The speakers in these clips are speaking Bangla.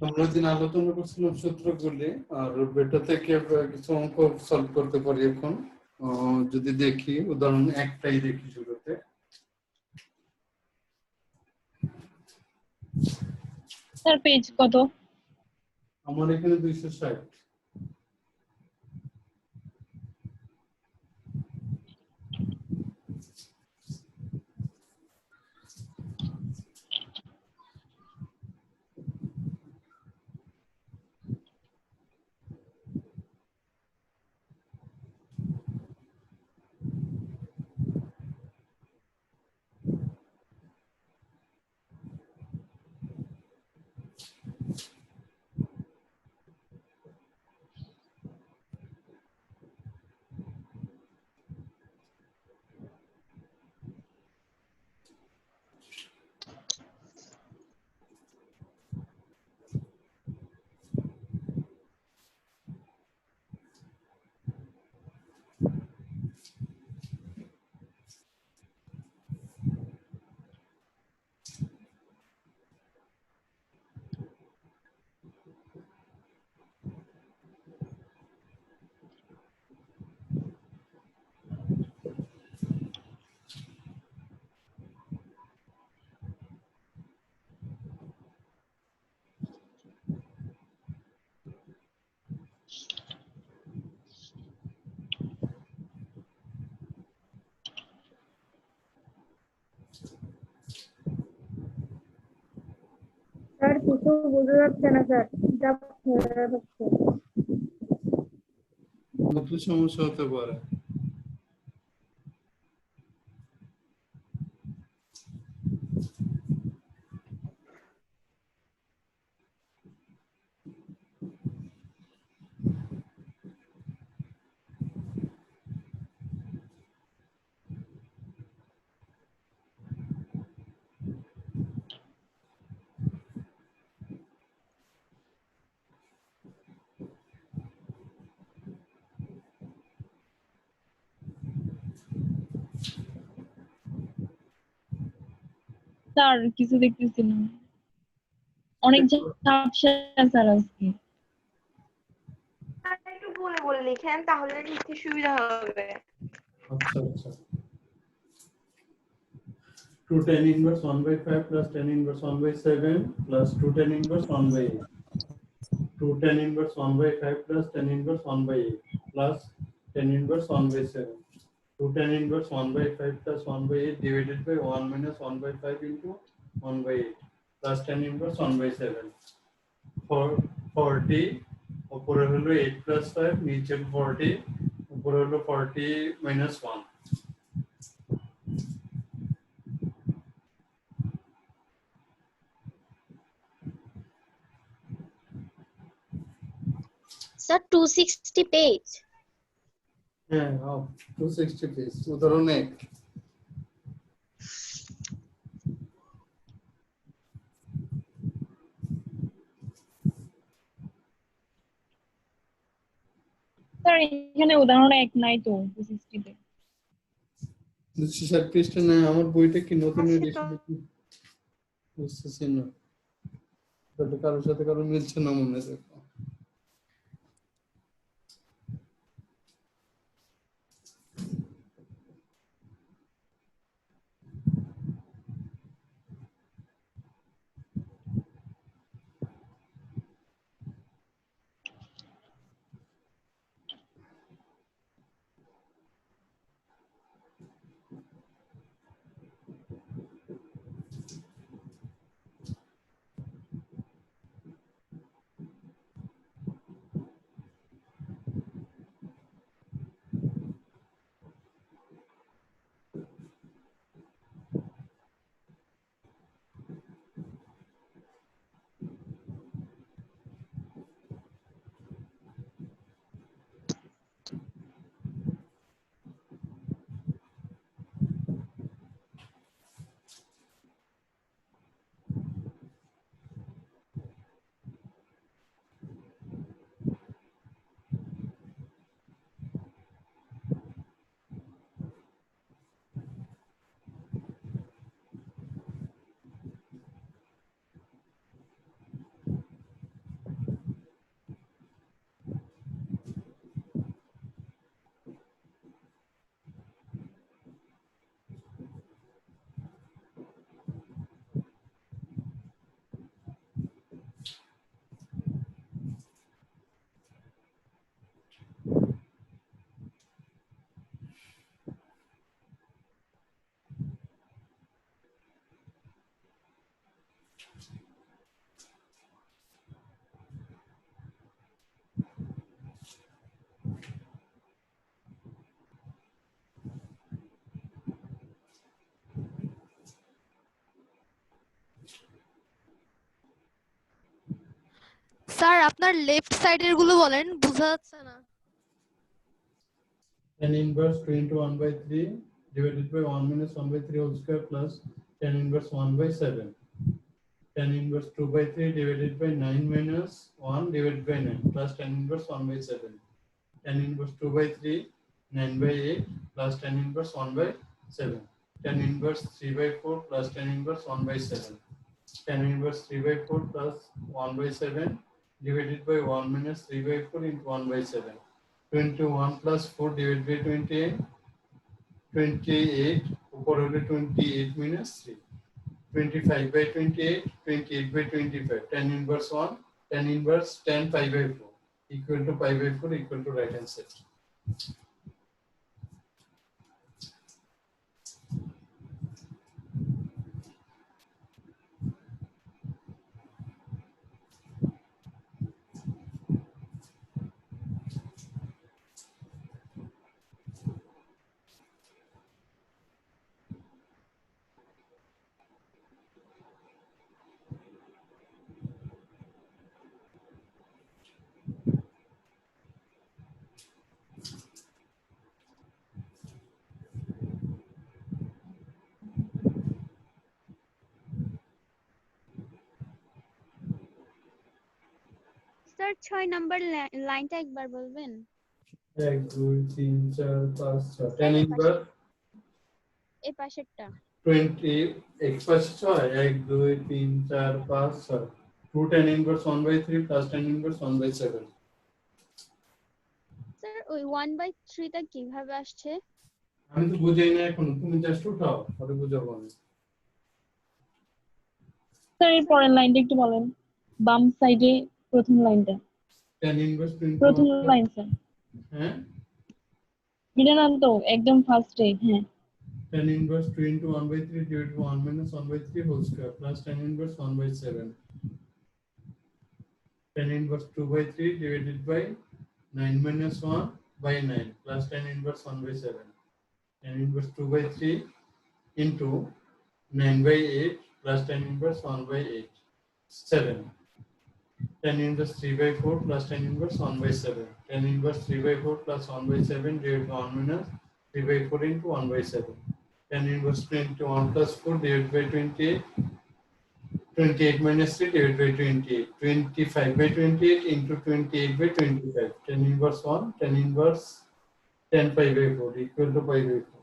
আমরা দিন আলোচনা করছিলাম সূত্রগুলি, আর বেটা থেকে কিছু অঙ্ক সলভ করতে পারি এখন। যদি দেখি উদাহরণ একটাই দেখি শুরুতে। স্যার পেজ কত? আমার এখানে 260। স্যার কিছু বোঝা যাচ্ছে না স্যার, যা হচ্ছে। কত সমস্যা হতে পারে? স্যার কিছু দেখতেছি না, অনেক ঝাপসা স্যার আজকে। একটু বলে বলে লিখেন, তাহলে লিখতে সুবিধা হবে। আচ্ছা আচ্ছা। 2 tan inverse 1/5 plus tan inverse 1/7 plus 2 tan inverse 1/8. 2 tan inverse 1/5 plus tan inverse 1/8 plus tan inverse 1/7. 2 tan inverse 1/5 plus 1/8 divided by 1 minus 1/5 into 1/8 plus tan inverse 1/7. 40 উপরে হলো 8 plus 5, নিচে 40, উপরে হলো 40 minus 1. Sir, 260 page. হ্যাঁ, 260 পেজ। উদাহরণ 1। স্যার এখানে উদাহরণ 1 নাই তো 260 তে। 260 পৃষ্ঠা নাই। আমার বইটা কি নতুন এডিশন? বুঝতেছি না, তাহলে কারোর সাথে কারো মিলছে না মনে হয়। দেখো স্যার আপনার লেফট সাইডের গুলো বলেন, বোঝা যাচ্ছে না। tan inverse 2 into 1 by 3 divided by 1 minus 1 by 3 whole square plus tan inverse 1 by 7. Tan inverse 2 by 3 divided by 9 minus 1 divided by 9 plus tan inverse 1 by 7. Tan inverse 2 by 3 9 by 8 plus tan inverse 1 by 7. Tan inverse 3 by 4 plus tan inverse 1 by 7. Tan inverse 3 by 4 plus 1 by 7 divided by 1 minus 3 by 4 into 1 by 7. 21 plus 4 divided by 28. 28 upor hole 28 minus 3. 25 by 28, 28 by 25. Tan inverse 1, tan inverse 10 pi by 4 equal to pi by 4 equal to right hand side. Sir 6 number লাইনটা একবার বলবেন? 1 2 3 4 5 6 tan inverse এই পাশেরটা 20 এক পাশে 6 1 2 3 4 5 6 2 tan inverse 1 by 3 plus tan inverse 1 by 7. Sir ওই 1/3 টা কিভাবে আসছে? আমি তো বুঝাই না এখন, তুমি জাস্ট উঠাও পরে বুঝাবো আমি। স্যার এর পরের লাইনটা একটু বলেন, বাম সাইডে প্রথম লাইনটা, tan inverse 20 প্রথম লাইন স্যার। হ্যাঁ এটা না তো একদম ফার্স্টে। হ্যাঁ tan inverse 2 into 1 by 3 divided by 1 minus 1 by 3 whole square plus tan inverse 1 by 7. Tan inverse 2 by 3 divided by 9 minus 1 by 9 plus tan inverse 1 by 7. Tan inverse 2 by 3 into 9 by 8 plus tan inverse 1 by 8. 7. Tan inverse 3 by 4 plus tan inverse 1 by 7. Tan inverse 3 by 4 plus 1 by 7 divided by 1 minus 3 by 4 into 1 by 7. Tan inverse 21 plus 4 divided by 28. 28 minus 3 divided by 28. 25 by 28 into 28 by 25. Tan inverse 1, tan inverse 10 pi by 4 equal to pi by 4.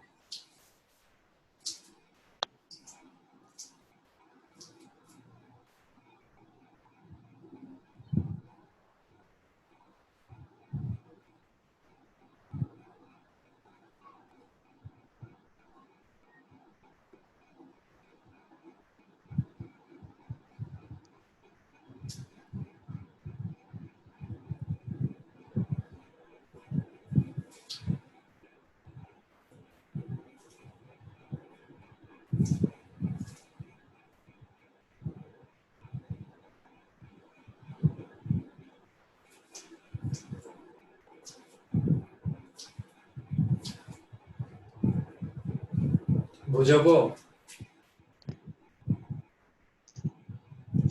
বুঝাবো?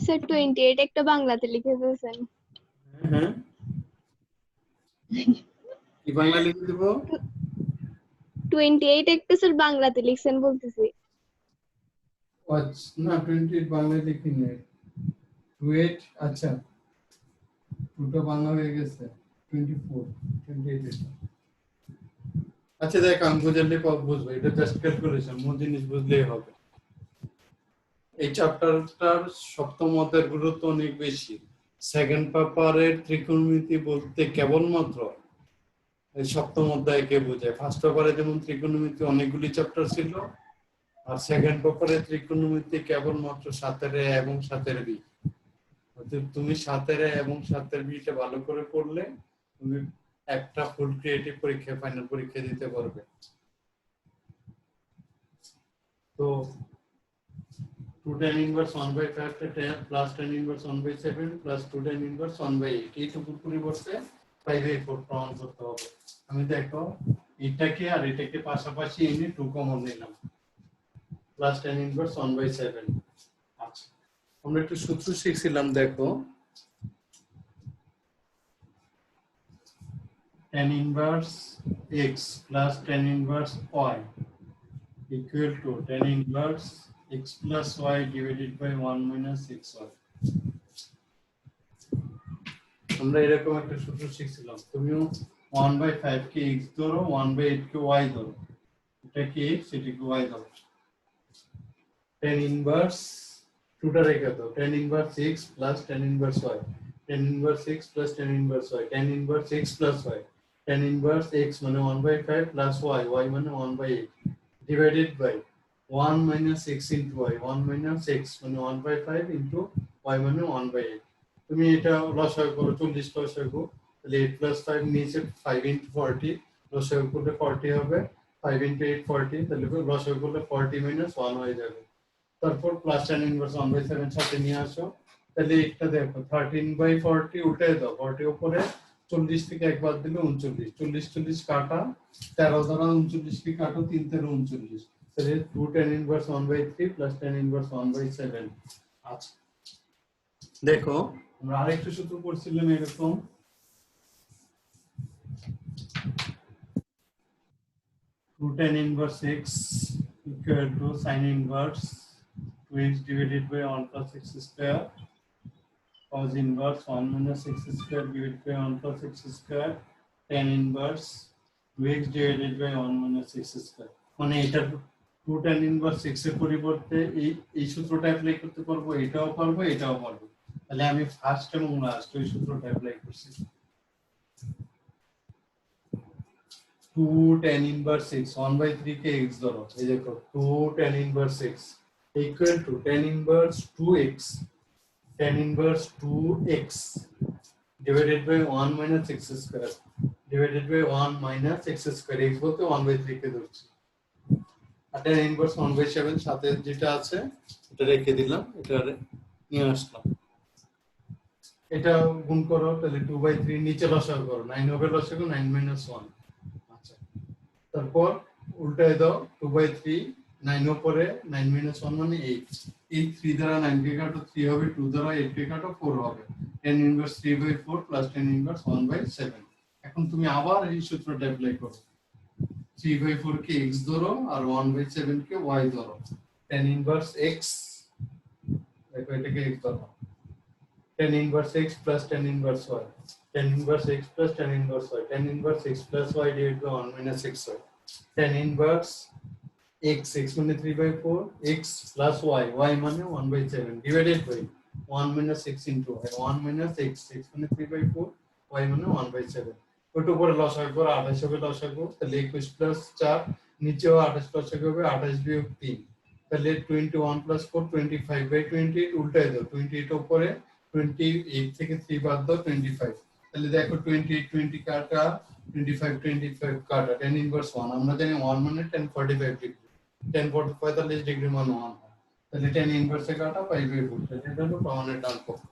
স্যার 28 একটা বাংলাতে লিখে দিয়েছেন। হ্যাঁ কি বাংলা লিখে দেব? 28 একটা স্যার বাংলাতে লিখছেন বলতেছি। আচ্ছা না 28 বাংলা লিখিনি। 28 আচ্ছা দুটো বাংলা হয়ে গেছে 24 28 আচ্ছা দেখ আমি বুঝলে বুঝবো, এটা জাস্ট ক্যালকুলেশন, মূল জিনিস বুঝলেই হবে। এই চ্যাপ্টারটার সপ্তম অধ্যায়ের গুরুত্ব অনেক বেশি। সেকেন্ড পেপারের ত্রিকোণমিতি বলতে কেবলমাত্র এই সপ্তম অধ্যায়কে বোঝায়। ফার্স্ট পেপারে যেমন ত্রিকোণমিতি অনেকগুলি চ্যাপ্টার ছিল, আর সেকেন্ড পেপারে ত্রিকোণমিতি কেবলমাত্র 7 এ এবং 7 বি। তুমি 7 এ এবং 7 বিটা ভালো করে পড়লে তুমি একটা ফুল ক্রিয়েটিভ পরীক্ষা, ফাইনাল পরীক্ষা দিতে পারবে। তো 2 tan inverse 1 by 5 plus tan inverse 1 by 7 plus 2 tan inverse 1 by 8 এইটুকুর পরিবর্তে 5 by 4 প্রমাণ করতে হবে। আমি দেখো এটাকে আর এটাকে পাশাপাশি এনে 2 কমন নিলাম plus tan inverse 1 by 7। আচ্ছা আমরা একটু সূত্র শিখছিলাম, দেখো tan inverse x plus tan inverse y equal to tan inverse x plus y divided by 1 minus xy. আমরা এরকম একটা সূত্র শিখছিলাম, তুমিও 1/5 কে x ধরো, 1/8 কে y ধরো, এটা কি x, এটা কি y ধরো। tan inverse টুটা রেখে দাও, tan inverse x plus tan inverse y, tan inverse x plus tan inverse y, tan inverse x plus y, tan inverse x মানে 1/5 plus y, y মানে 1/8 divided by 1 minus x into y, 1 minus x মানে 1/5 into y মানে 1/8। তুমি এটা লসাগু করো, 40 লসাগু, তাহলে 8 plus 5 নিচে 5 into 40, লসাগু করলে 40 হবে, 5 into 8 40, তাহলে লসাগু করলে 40 minus 1 হয়ে যাবে। তারপর প্লাস tan ইনভার্স 1/7 সাথে নিয়ে আসো, তাহলে এটা দেখো 13/40 উল্টে দাও, 40 উপরে 40 থেকে একবার দিলে 39, 40 40 কাটা, 13 দ্বারা 39 কে কাটো, 3 13 39, তাহলে 2 tan inverse 1/3 plus tan inverse 1/7। আচ্ছা দেখো আমরা আরেকটা সূত্র পড়ছিলাম এরকম, two tan inverse x equal to sin inverse 2x divided by 1 plus x square cos inverse 1 minus x square divided by 1 plus x square tan inverse 2x divided by 1 minus x square। মানে এটা 2 tan inverse x এর পরিবর্তে এই সূত্রটা অ্যাপ্লাই করতে পারবো, এটাও পারবো, এটাও পারবো। তাহলে আমি ফার্স্ট এবং লাস্ট ওই সূত্রটা অ্যাপ্লাই করছি। 2 tan inverse x 1/3 কে x ধরো, এই দেখো 2 tan inverse x equal to tan inverse 2x, tan inverse 2x divided by 1 minus x square divided by 1 minus x square, x বলতে 1/3 কে ধরছি, আর tan inverse 1/7 সাথে যেটা আছে এটা রেখে দিলাম, এটা নিয়ে আসলাম, এটা গুণ করো, তাহলে 2/3 নিচে লসাগু করো, 9 হবে লসাগু, 9 minus 1। আচ্ছা তারপর উল্টায় দাও, 2/3 9 উপরে 9 minus 1 মানে 8, এই 3 দ্বারা 9 কে কাটো, 3 হবে, 2 দ্বারা 8 কে কাটো, 4 হবে, tan inverse 3/4 plus tan inverse 1/7। এখন তুমি আবার এই সূত্রটা অ্যাপ্লাই করো, 3/4 কে x ধরো আর 1/7 কে y ধরো, tan ইনভার্স x, দেখো এটাকে x ধরো, tan inverse x plus tan inverse y, tan inverse x plus tan inverse y, tan inverse x plus y divided by 1 minus xy, tan inverse x, x মানে 3/4, x plus y, y মানে 1/7 divided by 1 minus x into y, 1 minus x, x মানে 3/4, y মানে 1/7। ওটা উপরে লসাগু করে 28 হবে লসাগু, তাহলে 21 plus 4 নিচেও 28 লসাগু হবে, 28 বিয়োগ 3, তাহলে 21 plus 4 25/28 উল্টায় দাও, 28 উপরে 28 থেকে 3 বাদ দাও 25, তাহলে দেখো 28 20 কাটা, 25 25 কাটা, tan ইনভার্স 1, আমরা জানি 1 মানে tan 45 ডিগ্রি, tan 45 ডিগ্রি মানে 1 হয়, তাহলে tan ইনভার্সে কাটা 5/4, তাহলে এটা হলো প্রমাণের ডান পক্ষ।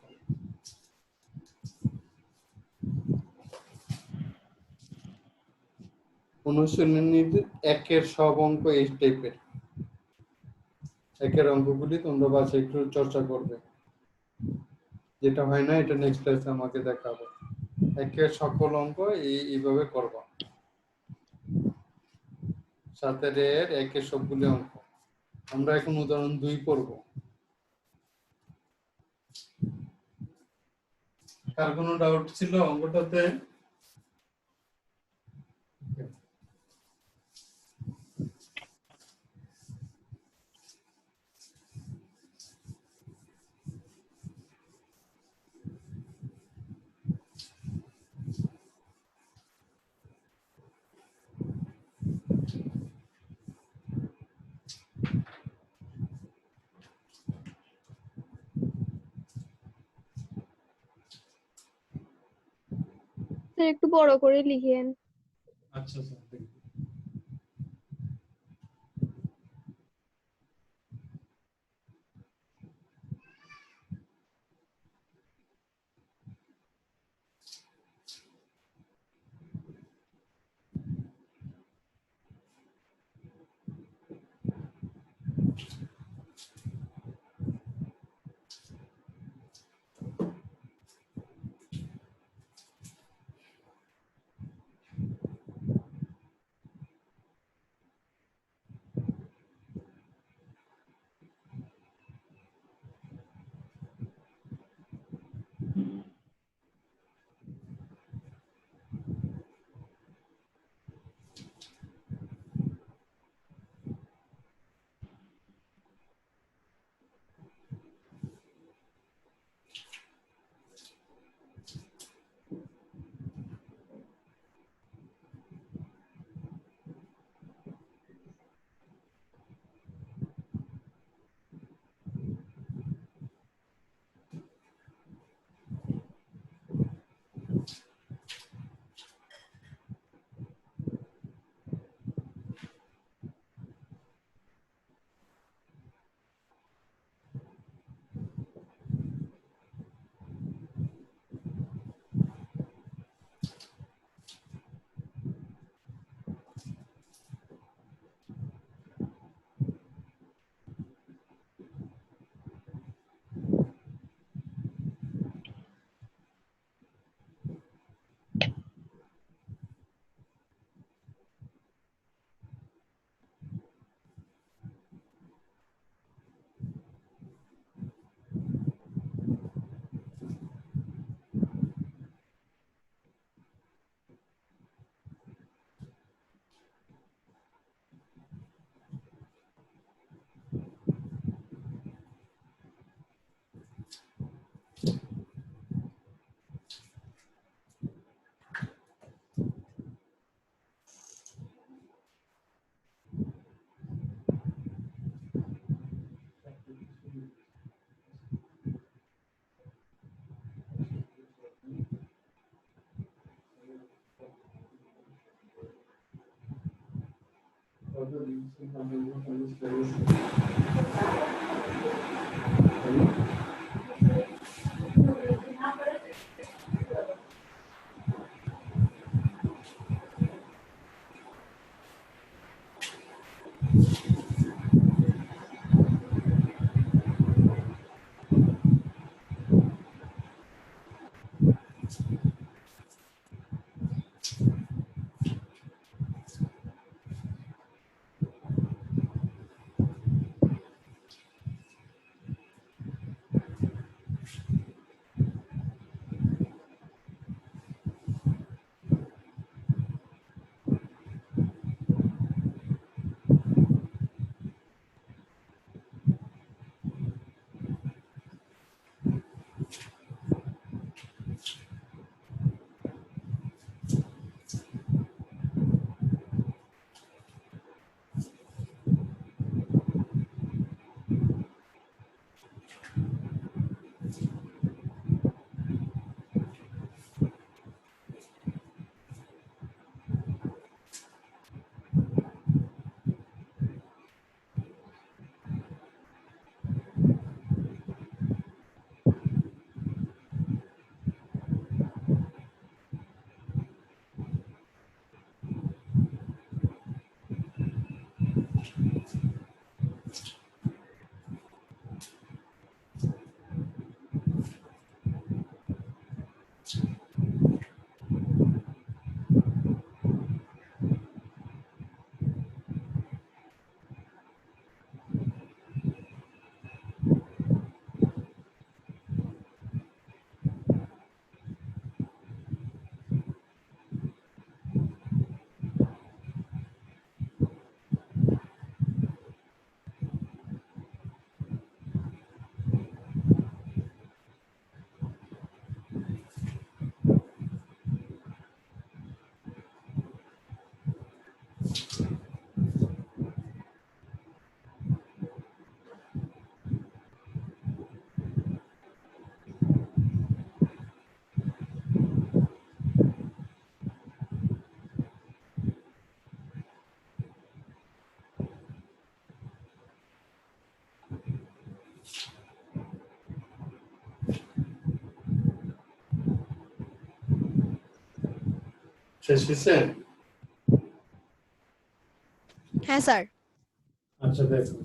অনুশীলনীর একের সব অঙ্ক এই টাইপের, একের অঙ্কগুলি তোমরা বাসায় একটু চর্চা করবে, যেটা হয় না এটা নেক্সট ক্লাসে আমাকে দেখাবো। একের সকল অঙ্ক এইভাবে করবা, সাতের একের সবগুলি অঙ্ক। আমরা এখন উদাহরণ 2 পড়ব। কার কোনো ডাউট ছিল অঙ্কটাতে? স্যার একটু বড় করে লিখেন। আচ্ছা স্যার, শেষ হয়েছে? হ্যাঁ স্যার। আচ্ছা দেখো,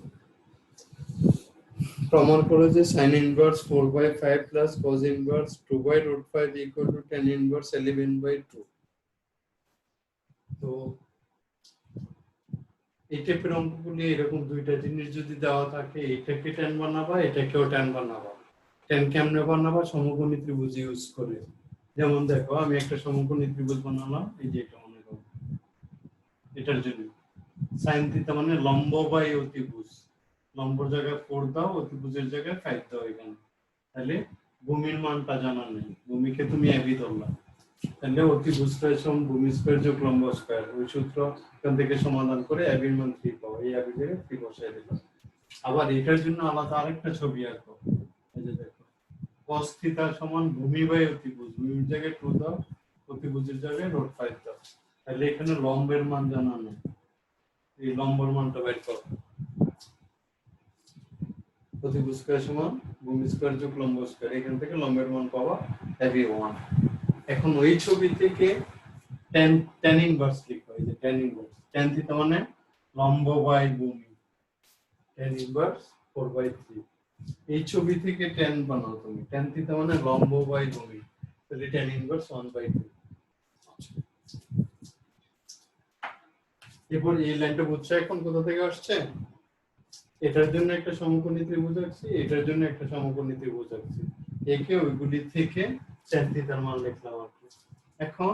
প্রমাণ করো যে sin inverse 4/5 plus cos inverse 2/√5 equal to tan inverse 11/2। তো এই টাইপের অঙ্কগুলি এরকম দুইটা জিনিস যদি দেওয়া থাকে, এটাকে tan বানাবা, এটাকেও tan বানাবা। tan কেমনে বানাবা? সমকোণী ত্রিভুজ ইউজ করে। যেমন দেখো, আমি একটা সমকোণী ত্রিভুজ বানালাম, এই যে এটা মনে করো, এটার জন্য sin থিটা মানে লম্ব বাই অতিভুজ, লম্বর জায়গায় 4 দাও, অতিভুজের জায়গায় 5 দাও এখানে। তাহলে ভূমির মানটা জানা নেই, ভূমিকে তুমি এবি ধরলা, তাহলে অতিভুজটা সমান ভূমি স্কয়ার যোগ লম্ব স্কয়ার, ওই সূত্র এখান থেকে সমাধান করে এবির মান 3 পাও, এই এবি থেকে 3 বসাই দিলাম। আবার এটার জন্য আলাদা আরেকটা ছবি আঁকো, এই যে দেখো, cos থিটা সমান ভূমি বাই অতিভুজ, ভূমির জায়গায় 2 দাও, অতিভুজের জায়গায় √5 দাও, তাহলে এখানে লম্বের মান জানা নেই, এই লম্বের মানটা বের করো। অতিভুজ স্কয়ার সমান ভূমি স্কয়ার যোগ লম্ব স্কয়ার, এখান থেকে লম্বের মান পাওয়া ab1। এখন ওই ছবি থেকে tan ইনভার্স লিখো, এই যে tan ইনভার্স, tan থিটা মানে লম্ব বাই ভূমি, tan ইনভার্স 4/3। এই ছবি থেকে tan বানাও তুমি, tan থিটা মানে লম্ব বাই ভূমি, তাহলে tan ইনভার্স 1/2। এরপর এই লাইনটা বুঝছো এখন কোথা থেকে আসছে? এটার জন্য একটা সমকোণী ত্রিভুজ আঁকছি, এটার জন্য একটা সমকোণী ত্রিভুজ আঁকছি, একে ওইগুলি থেকে tan থিটার মান লিখলাম আর কি। এখন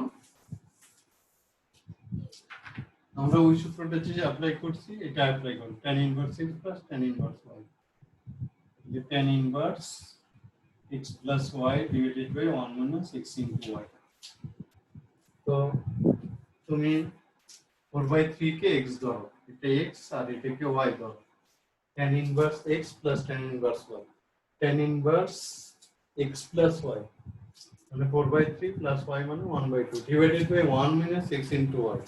আমরা ওই সূত্রটা যে অ্যাপ্লাই করছি, এটা অ্যাপ্লাই করব, tan inverse x plus tan inverse y, যে tan inverse x plus y divided by 1 minus x into y। তো তুমি 4/3 কে x ধরো, এটা x আর এটাকে y ধরো, tan inverse x plus tan inverse y, tan inverse x plus y, মানে 4/3 প্লাস y মানে 1/2 divided by 1 minus x into y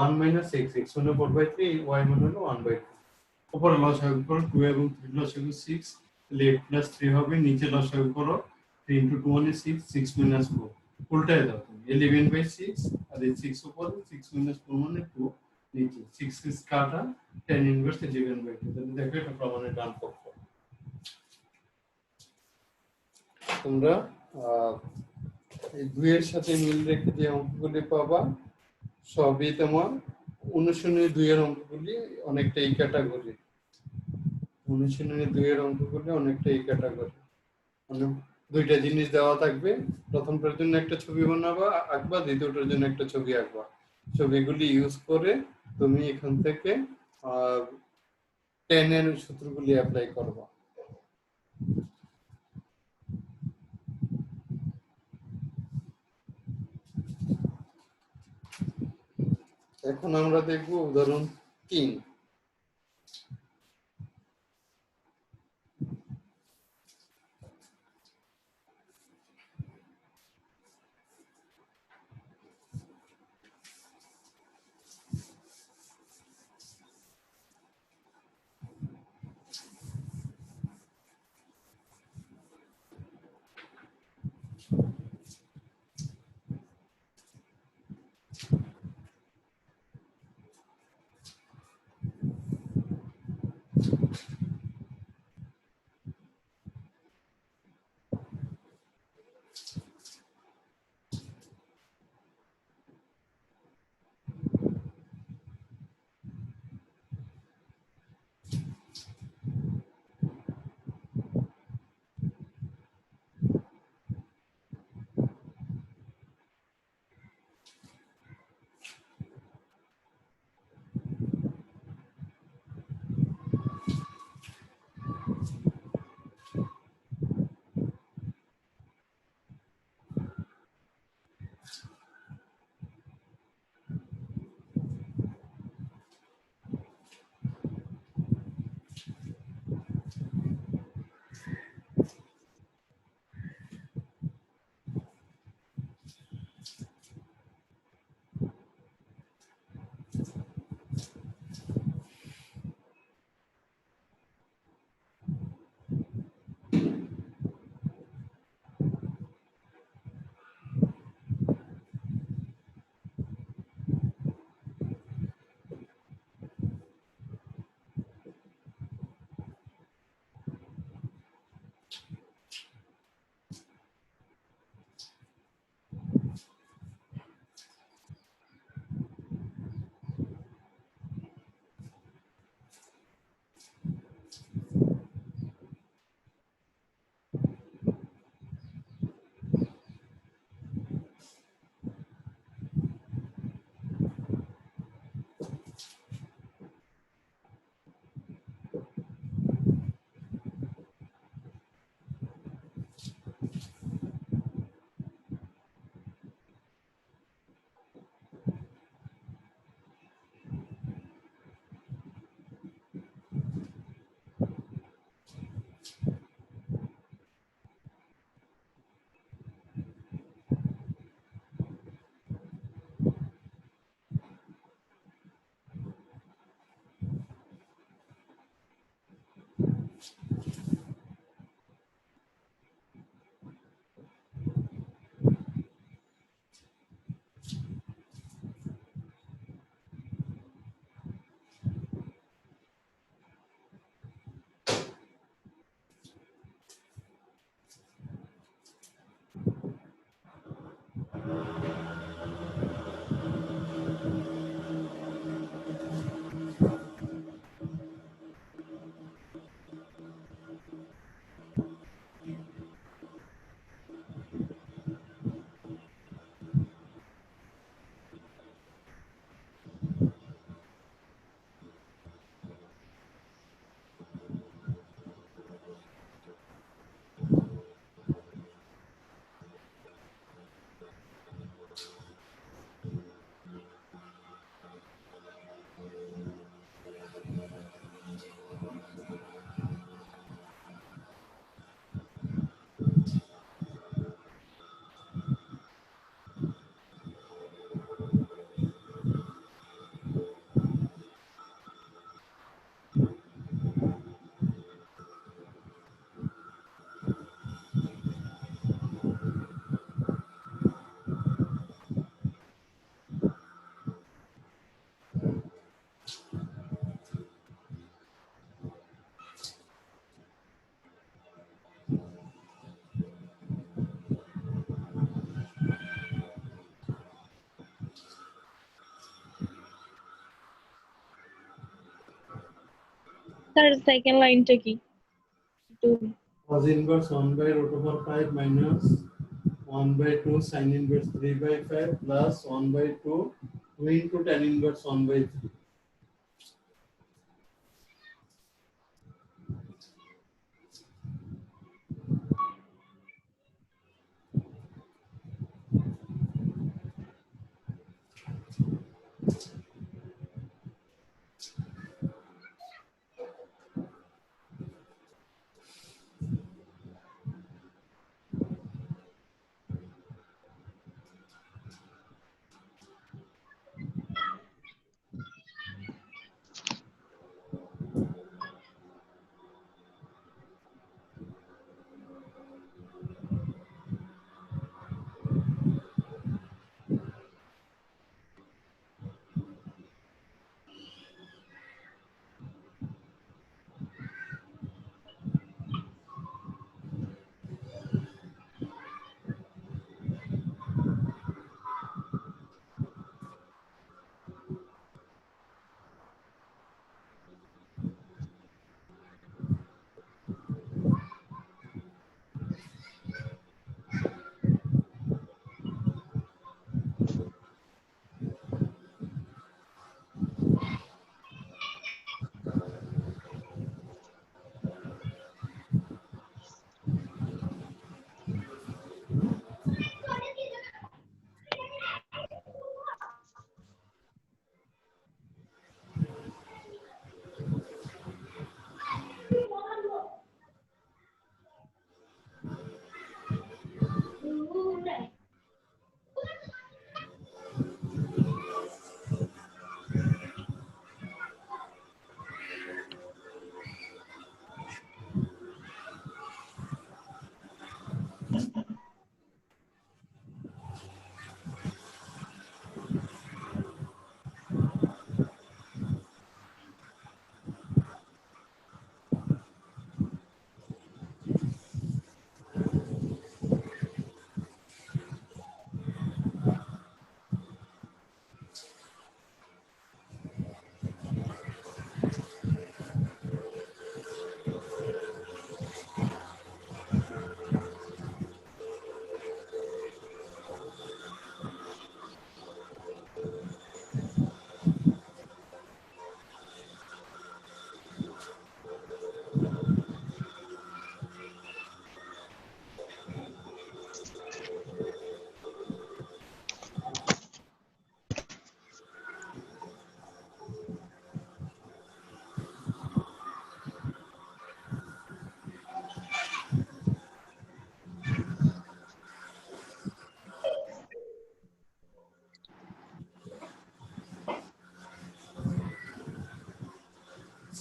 1 minus x x মানে 4/3 y মানে হলো 1/2 উপরে লসাগু করো 2 এবং 3 লসাগু 6 তাহলে 8 প্লাস 3 হবে নিচে লসাগু করো 3 into 2 মানে 6 6 minus 4 উল্টায় দাও তুমি 11/6 আর এই 6 উপরে 6 minus 4 মানে 2 নিচে 6 6 কাটা tan ইনভার্স 11/2 তাহলে দেখো এটা প্রমাণের ডান পক্ষ তোমরা এই দুইয়ের সাথে মিল রেখে যে অঙ্কগুলি পাবা সবই তোমার অনুশীলনী দুইয়ের অঙ্কগুলি অনেকটা এই ক্যাটাগরি অনুশীলনী দুইয়ের অঙ্কগুলি অনেকটা এই ক্যাটাগরি মানে দুইটা জিনিস দেওয়া থাকবে প্রথমটার জন্য একটা ছবি বানাবা আঁকবা দ্বিতীয়টার জন্য একটা ছবি আঁকবা ছবিগুলি ইউজ করে তুমি এখান থেকে tan এর সূত্রগুলি অ্যাপ্লাই করবা এখন আমরা দেখব উদাহরণ 3 স্যার সেকেন্ড লাইনটা কি একটু cos inverse 1 by root over 5 minus 1 by 2 sin inverse 3 by 5 plus 1 by 2 2 into tan inverse 1 by 3.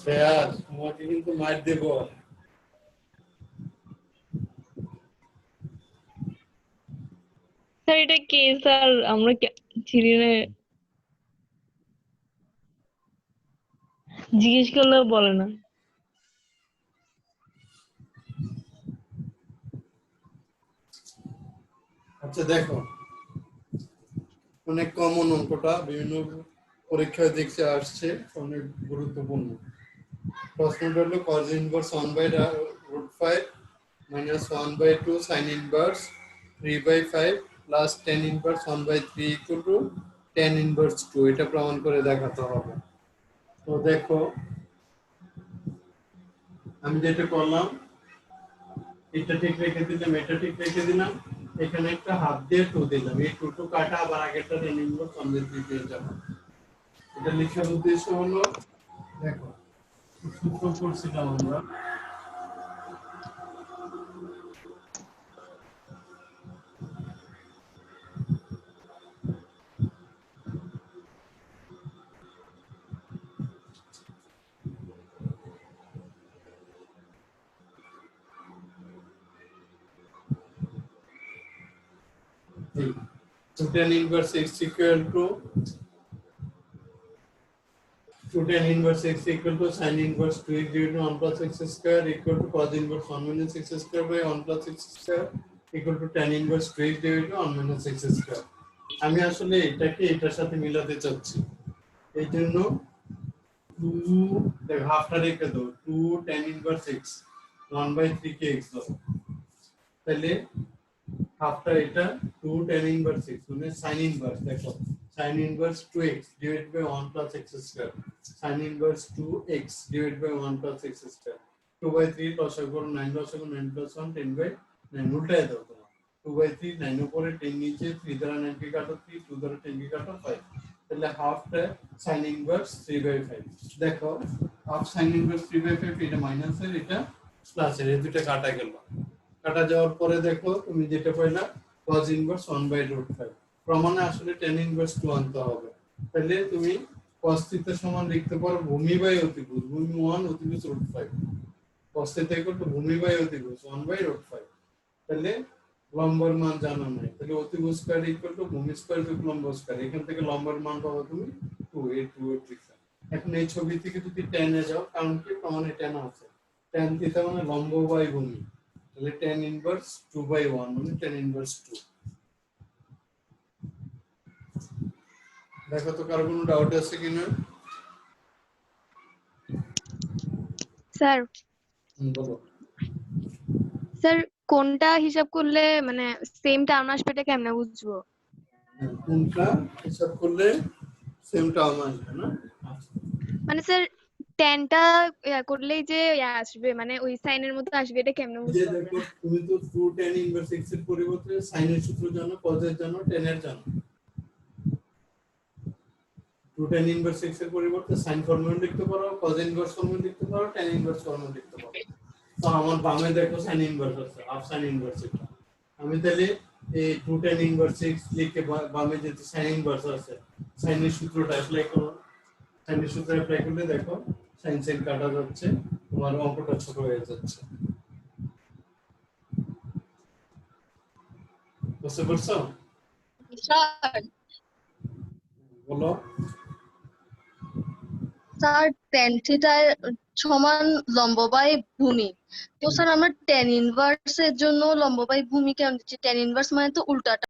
Sir তোমাকে কিন্তু মার দেব। স্যার এটা কে স্যার আমরা চিনি না জিজ্ঞেস করলেও বলে না আচ্ছা দেখো, অনেক কমন অঙ্কটা, বিভিন্ন পরীক্ষায় দেখতে আসছে, অনেক গুরুত্বপূর্ণ। প্রশ্নটা হলো cos inverse 1 by root 5 minus 1 by 2 sin inverse 3 by 5 plus tan inverse 1 by 3 equal to tan inverse 2, এটা প্রমাণ করে দেখাতে হবে। তো দেখো আমি যেটা করলাম, এটা ঠিক রেখে দিলাম, এটা ঠিক রেখে দিলাম, এখানে একটা হাফ দিয়ে 2 দিলাম, এই 2 কাটা আবার আগেরটা tan inverse 1 by 3 দিয়ে যাবো। এটা লেখার উদ্দেশ্য হলো, দেখো সূত্র করছিলাম আমরা, tan inverse x equal to tan inverse x equal to sin inverse 2x divided by 1 plus x square equal to cos inverse 1 minus x square by 1 plus x square equal to tan inverse 2x divided by 1 minus x square। আমি আসলে এটাকে এটার সাথে মিলাতে চাচ্ছি, এই জন্য 2 দেখো হাফটা রেখে দাও 2 tan inverse x 1/3 কে x দাও তাহলে হাফটা এটা 2 tan inverse x মানে sin inverse দেখো sin inverse 2x divided by 1 plus x square sin inverse 2x divided by 1 plus x square 2/3 লসাগু করো 9 লসাগু 9 plus 1 10/9 উল্টায় দাও তোমরা 2/3 9 উপরে 10 নিচে 3 দ্বারা 9 কে কাটো 3 2 দ্বারা 10 কে কাটো 5 তাহলে হাফটা sin inverse 3/5 দেখো হাফ sin inverse 3/5 এটা মাইনাসের এটা প্লাসের এই দুটো কাটা গেল কাটা যাওয়ার পরে দেখো তুমি যেটা পাইলা cos inverse 1/√5 প্রমাণে আসলে tan inverse 2 আনতে হবে তাহলে তুমি cos থিটা সমান লিখতে পারো ভূমি বাই অতিভুজ ভূমি 1 অতিভুজ √5 cos থিটা ইকুয়াল টু ভূমি বাই অতিভুজ 1/√5 তাহলে লম্বের মান জানা নাই তাহলে অতিভুজ স্কয়ার ইকুয়াল টু ভূমি স্কয়ার যোগ লম্ব স্কয়ার এখান থেকে লম্বের মান পাবো তুমি 2 লিখা এখন এই ছবি থেকে যদি tan এ যাও কারণ কি প্রমাণে tan আছে tan থিটা মানে লম্ব বাই ভূমি তাহলে tan ইনভার্স 2/1 মানে tan ইনভার্স 2 দেখো তো কার কোনো ডাউট আছে কিনা স্যার বলো স্যার কোনটা হিসাব করলে মানে সেম টার্ম আসবে এটা কেমনে বুঝবো? কোনটা হিসাব করলে সেম টার্ম আসবে না মানে স্যার টেনটা করলেই যে আসবে মানে ওই সাইনের মতো আসবে এটা কেমনে যে বুঝবো? দেখো তুমি তো 2 tan ইনভার্স x এর পরিবর্তে sin এর সূত্র জানো cos এর জানো tan এর জানো 2 tan ইনভার্স x এর পরিবর্তে sin ফর্মুলা লিখতে পারো cos ইনভার্স ফর্মুলা লিখতে পারো tan ইনভার্স ফর্মুলা লিখতে পারো তো আমার বামে দেখো sin ইনভার্স আছে হাফ sin ইনভার্স এটা আমি তাহলে এই 2 tan ইনভার্স x লিখে বামে যেতে sin ইনভার্স আছে sin এর সূত্রটা অ্যাপ্লাই করো sin এর সূত্র অ্যাপ্লাই করলে দেখো sin sin কাটা যাচ্ছে তোমার অঙ্কটা ছোট হয়ে যাচ্ছে বুঝতে পারছো স্যার বলো স্যার tan থিটা সমান লম্ব বাই ভূমি তো স্যার আমরা tan ইনভার্স এর জন্য লম্ব বাই ভূমি কেন দিচ্ছি tan ইনভার্স মানে তো উল্টাটা